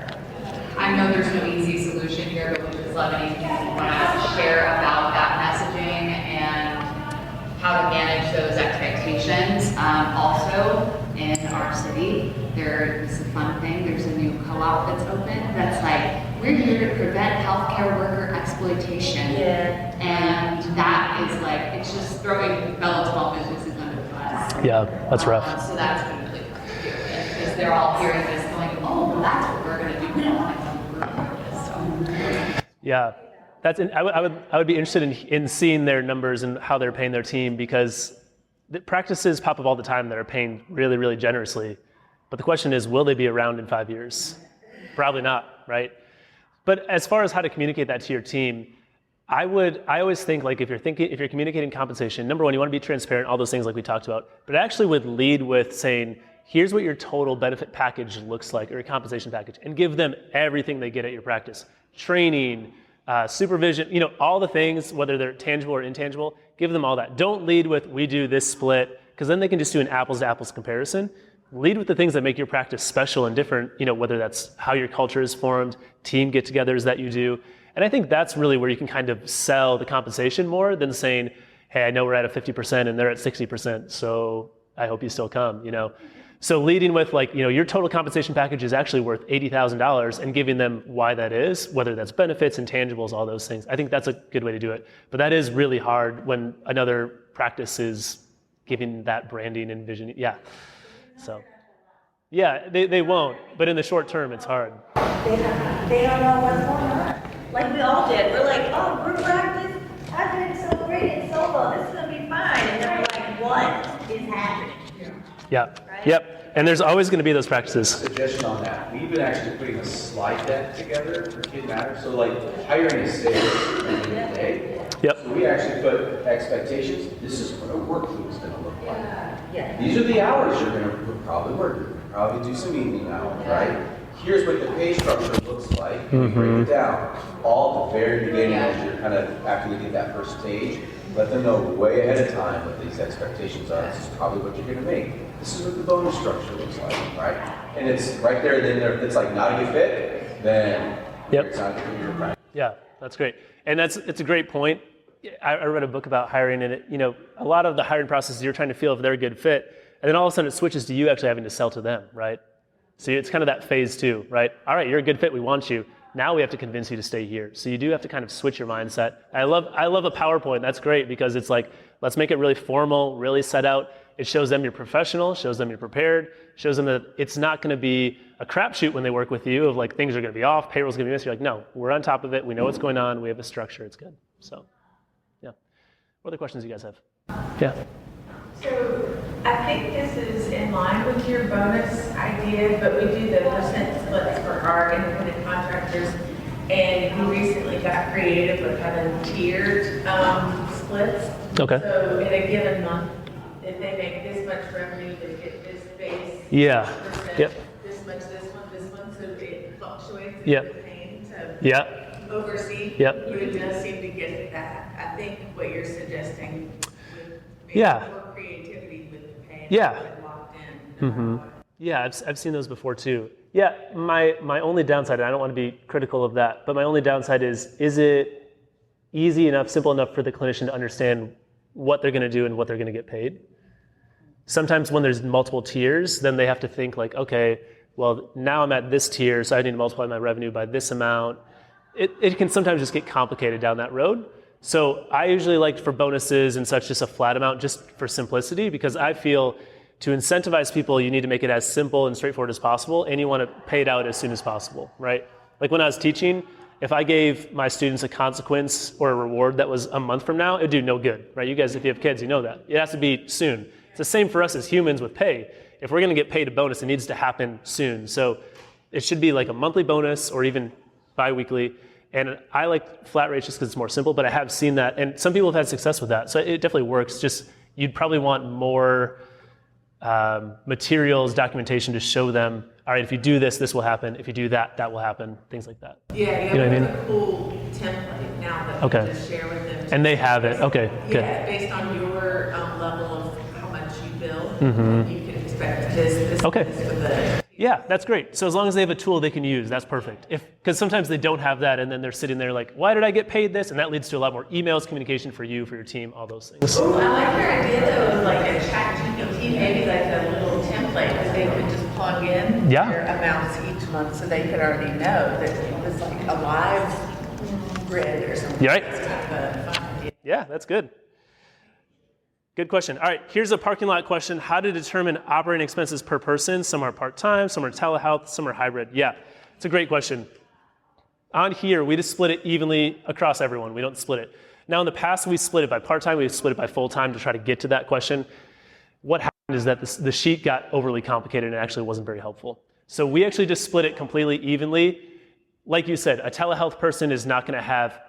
I know there's no easy solution here, but we just love anything you want to share about that messaging and how to manage those expectations. Also, in our city, this is a fun thing, there's a new co-op that's open that's like, we're here to prevent healthcare worker exploitation. Yeah. And that is like, it's just throwing fellow small businesses under the bus. Yeah, that's rough. So that's been really fun to deal with, because they're all hearing this going, oh, well, that's what we're going to do. We don't want to come to work for this. So. Yeah, I would be interested in seeing their numbers and how they're paying their team, because the practices pop up all the time that are paying really, really generously. But the question is, will they be around in 5 years? Probably not, right? But as far as how to communicate that to your team, I always think like if you're communicating compensation, number one, you want to be transparent, all those things like we talked about, but I actually would lead with saying, here's what your total benefit package looks like, or your compensation package, and give them everything they get at your practice. Training, supervision, all the things, whether they're tangible or intangible, give them all that. Don't lead with, we do this split, because then they can just do an apples to apples comparison. Lead with the things that make your practice special and different, whether that's how your culture is formed, team get-togethers that you do. And I think that's really where you can kind of sell the compensation more than saying, hey, I know we're at a 50% and they're at 60%, so I hope you still come, So leading with your total compensation package is actually worth $80,000 and giving them why that is, whether that's benefits, intangibles, all those things. I think that's a good way to do it. But that is really hard when another practice is giving that branding and vision. Yeah. So, yeah, they won't, but in the short term, it's hard. They don't know what's going on. Like we all did. We're like, oh, group practice, I'm doing so great in solo. This is going to be fine. And then we're like, what is happening? Yeah. Right? Yep. And there's always going to be those practices. Suggestion on that. We've been actually putting a slide deck together for Kid Matters. So like hiring a sales at the end of the day. Yep. So we actually put expectations. This is what a work week is going to look like. Yeah. These are the hours you're going to probably work. Probably do some evening hours, right? Here's what the pay structure looks like. And we break it down. All at the very beginning as you're kind of, after you get that first stage, let them know way ahead of time what these expectations are. This is probably what you're going to make. This is what the bonus structure looks like, right? And it's right there, then if it's like not a good fit, then it's not going to be your practice. Yeah, that's great. And it's a great point. I read a book about hiring, and a lot of the hiring process, you're trying to feel if they're a good fit, and then all of a sudden it switches to you actually having to sell to them, right? So it's kind of that phase two, right? All right, you're a good fit, we want you. Now we have to convince you to stay here. So you do have to kind of switch your mindset. I love a PowerPoint. That's great because it's like, let's make it really formal, really set out. It shows them you're professional, shows them you're prepared, shows them that it's not going to be a crapshoot when they work with you of like things are going to be off, payroll's going to be missed. You're like, no, we're on top of it. We know what's going on. We have a structure. It's good. So, yeah. What other questions do you guys have? Yeah. So I think this is in line with your bonus idea, but we do the percent splits for our independent contractors, and we recently got creative with having tiered splits. Okay. So in a given month, if they make this much revenue, they get this base. Yeah. Percent, Yep. this much, this one, so it fluctuates. Yep. It's a pain to Yeah. oversee. Yep. But it does seem to get that. I think what you're suggesting with maybe Yeah. more creativity with the pay. Yeah. Locked in. Yeah, I've seen those before too. Yeah, my only downside, and I don't want to be critical of that, but my only downside is it easy enough, simple enough for the clinician to understand what they're going to do and what they're going to get paid? Sometimes when there's multiple tiers, then they have to think like, okay, well, now I'm at this tier, so I need to multiply my revenue by this amount. It can sometimes just get complicated down that road. So I usually like for bonuses and such just a flat amount just for simplicity, because I feel to incentivize people, you need to make it as simple and straightforward as possible, and you want to pay it out as soon as possible, right? Like when I was teaching, if I gave my students a consequence or a reward that was a month from now, it'd do no good, right? You guys, if you have kids, you know that. It has to be soon. It's the same for us as humans with pay. If we're going to get paid a bonus, it needs to happen soon. So it should be like a monthly bonus or even bi-weekly. And I like flat rates just because it's more simple, but I have seen that. And some people have had success with that. So it definitely works. Just you'd probably want more materials, documentation to show them, all right, if you do this, this will happen. If you do that, that will happen. Things like that. Yeah, You know what I mean? a cool template now that Okay. you just share with them. And they have it. Okay, good. Yeah, based on your level of how much you bill, you can expect this, Okay. this with the. Yeah, that's great. So as long as they have a tool they can use, that's perfect. Because sometimes they don't have that, and then they're sitting there like, why did I get paid this? And that leads to a lot more emails, communication for you, for your team, all those things. Ooh, I like your idea though of like a chat GPT, maybe like a little template that they could just plug in their amounts each month, so they could already know that it was like a live grid or something. You right? That's kind of a fun idea. Yeah, that's good. Good question. All right, here's a parking lot question. How to determine operating expenses per person? Some are part-time, some are telehealth, some are hybrid. Yeah, it's a great question. On here, we just split it evenly across everyone. We don't split it. Now, in the past, we split it by part-time. We split it by full-time to try to get to that question. What happened is that the sheet got overly complicated and it actually wasn't very helpful. So we actually just split it completely evenly. Like you said, a telehealth person is not going to have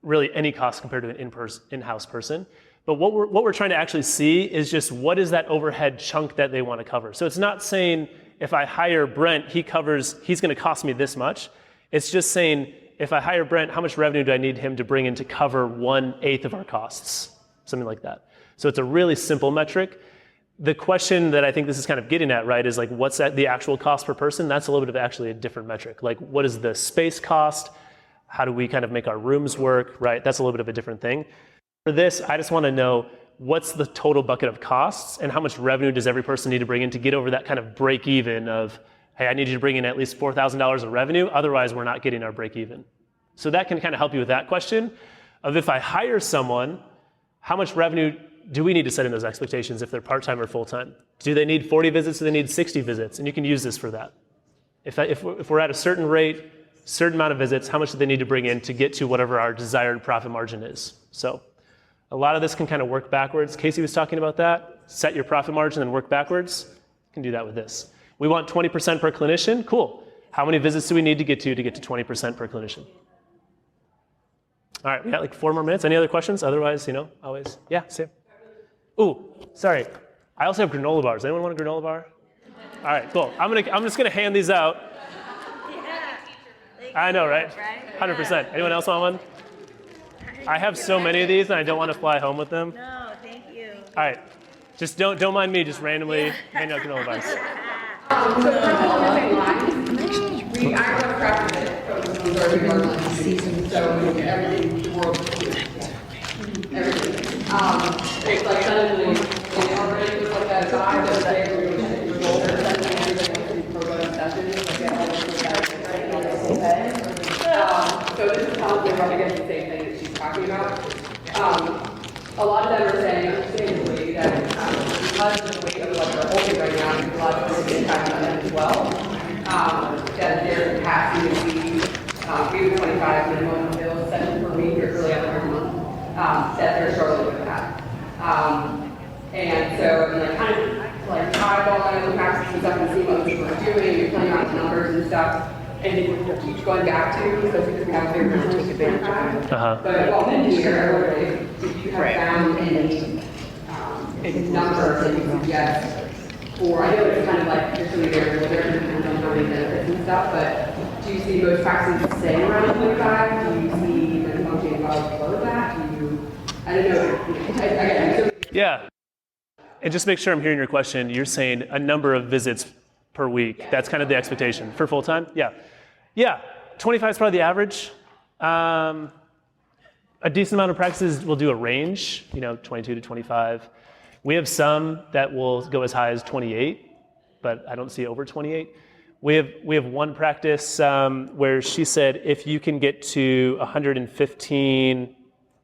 really any cost compared to an in-house person. But what we're trying to actually see is just what is that overhead chunk that they want to cover. So it's not saying if I hire Brent, he's going to cost me this much. It's just saying if I hire Brent, how much revenue do I need him to bring in to cover 1/8 of our costs? Something like that. So it's a really simple metric. The question that I think this is kind of getting at, right, is like what's the actual cost per person? That's a little bit of actually a different metric. Like what is the space cost? How do we kind of make our rooms work, right? That's a little bit of a different thing. For this, I just want to know what's the total bucket of costs and how much revenue does every person need to bring in to get over that kind of break even of, hey, I need you to bring in at least $4,000 of revenue, otherwise we're not getting our break even. So that can kind of help you with that question of if I hire someone, how much revenue do we need to set in those expectations if they're part-time or full-time? Do they need 40 visits? Do they need 60 visits? And you can use this for that. If we're at a certain rate, certain amount of visits, how much do they need to bring in to get to whatever our desired profit margin is? So a lot of this can kind of work backwards. Casey was talking about that. Set your profit margin and work backwards. You can do that with this. We want 20% per clinician. Cool. How many visits do we need to get to get to 20% per clinician? All right, we got like 4 more minutes. Any other questions? Otherwise, always. Yeah, Sam. Ooh, sorry. I also have granola bars. Anyone want a granola bar? All right, cool. I'm just gonna hand these out. I know, right? 100%. Anyone else want one? I have so many of these, and I don't want to fly home with them. No, thank you. All right, just don't mind me. Just randomly hand out granola bars. So I run a practice that focuses on serving our season, so we look at everything the world everything. It's like suddenly, already was like that guy that day we were going to go there, suddenly everything was pro sessions, like all this so this is probably running against the same thing that she's talking about. A lot of them are saying, understandably, that because of the weight of what they're holding right now, there's a lot of impact on them as well. That their capacity to be 25 minimum bills sessions per week or really every month, that they're struggling with that. And so, like, kind of like eyeballing the practice and stuff and see what people are doing, you're playing around with numbers and stuff. And it keeps going back to, so because we have bigger take advantage of it. But while in here, if you have found any numbers that you suggest, or I know it's kind of like you're doing there, whether it depends on how many benefits and stuff, but do you see most practices staying around 25? Do you see them functioning well below that? I don't know. Again, Yeah. And just make sure I'm hearing your question. You're saying a number of visits per week. That's kind of the expectation. For full-time? Yeah. Yeah. 25 is probably the average. A decent amount of practices will do a range, 22 to 25. We have some that will go as high as 28, but I don't see over 28. We have one practice where she said if you can get to 115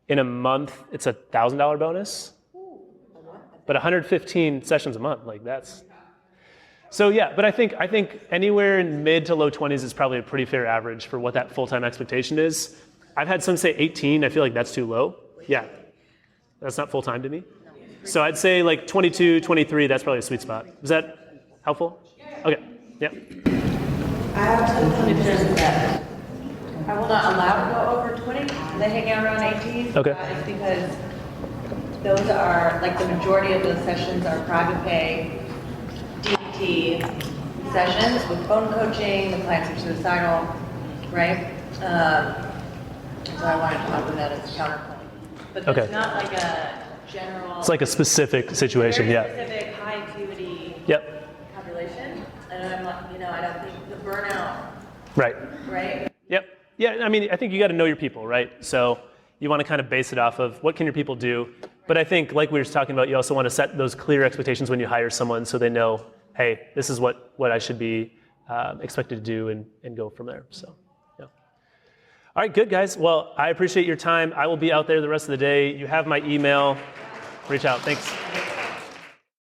in a month, it's a $1,000 bonus. But 115 sessions a month, like that's. So yeah, but I think anywhere in mid to low 20s is probably a pretty fair average for what that full-time expectation is. I've had some say 18. I feel like that's too low. Yeah, that's not full-time to me. So I'd say like 22, 23. That's probably a sweet spot. Is that helpful? Okay. Yeah. I have some clinicians that I will not allow to go over 20. They hang out around 18. Okay. It's because those are, like the majority of those sessions are private pay, DBT sessions with phone coaching, the clients are suicidal, right? So I wanted to offer that as a counterpoint. But that's Okay. not like a general. It's like a specific situation. very Yeah. specific, high acuity Yep. population. And I'm like, I don't think the burnout, Right. right? Yep. Yeah. I mean, I think you got to know your people, right? So you want to kind of base it off of what can your people do. But I think, like we were just talking about, you also want to set those clear expectations when you hire someone so they know, hey, this is what I should be expected to do and go from there. So, yeah. All right, good, guys. Well, I appreciate your time. I will be out there the rest of the day. You have my email. Reach out. Thanks.